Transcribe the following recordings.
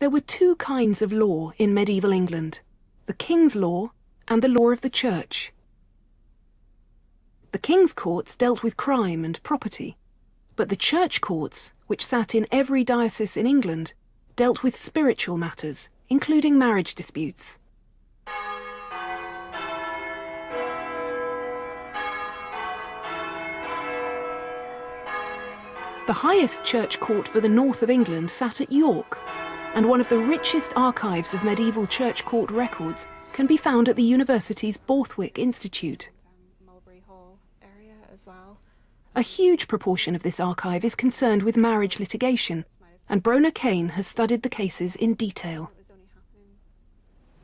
There were two kinds of law in medieval England, the King's Law and the law of the Church. The King's Courts dealt with crime and property, but the Church Courts, which sat in every diocese in England, dealt with spiritual matters, including marriage disputes. The highest church court for the north of England sat at York, and one of the richest archives of medieval church court records can be found at the university's Borthwick Institute. A huge proportion of this archive is concerned with marriage litigation, and Brona Kane has studied the cases in detail.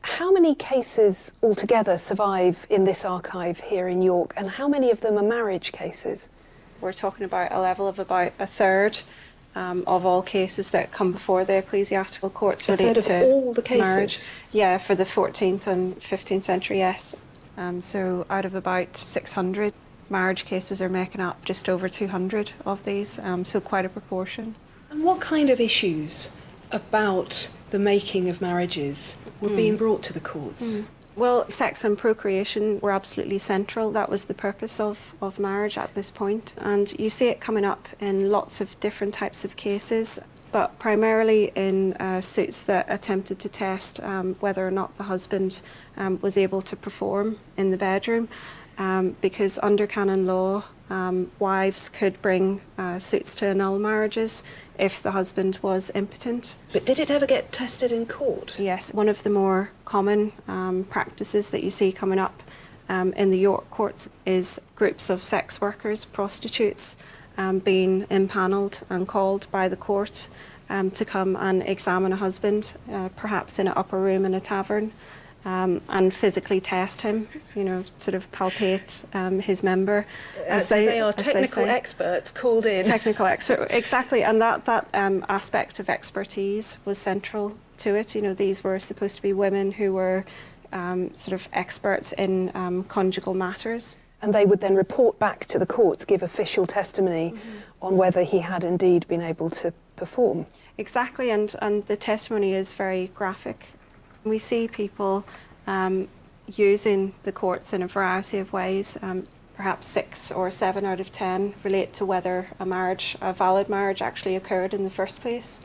How many cases altogether survive in this archive here in York, and how many of them are marriage cases? We're talking about a level of about a third of all cases that come before the ecclesiastical courts relate to all the cases? Marriage. Yeah, for the 14th and 15th century, yes. So out of about 600 marriage cases are making up just over 200 of these, so quite a proportion. And what kind of issues about the making of marriages were being brought to the courts? Well, sex and procreation were absolutely central. That was the purpose of marriage at this point. And you see it coming up in lots of different types of cases, but primarily in suits that attempted to test whether or not the husband was able to perform in the bedroom. Because under canon law, wives could bring suits to annul marriages if the husband was impotent. But did it ever get tested in court? Yes, one of the more common practices that you see coming up in the York courts is groups of sex workers, prostitutes, being impanelled and called by the court to come and examine a husband, perhaps in an upper room in a tavern, and physically test him, you know, sort of palpate his member. They are technical experts called in. Technical expert, exactly, and that aspect of expertise was central to it. You know, these were supposed to be women who were sort of experts in conjugal matters. And they would then report back to the courts, give official testimony on whether he had indeed been able to perform. Exactly, and the testimony is very graphic. We see people using the courts in a variety of ways. Perhaps 6 or 7 out of 10 relate to whether a valid marriage actually occurred in the first place.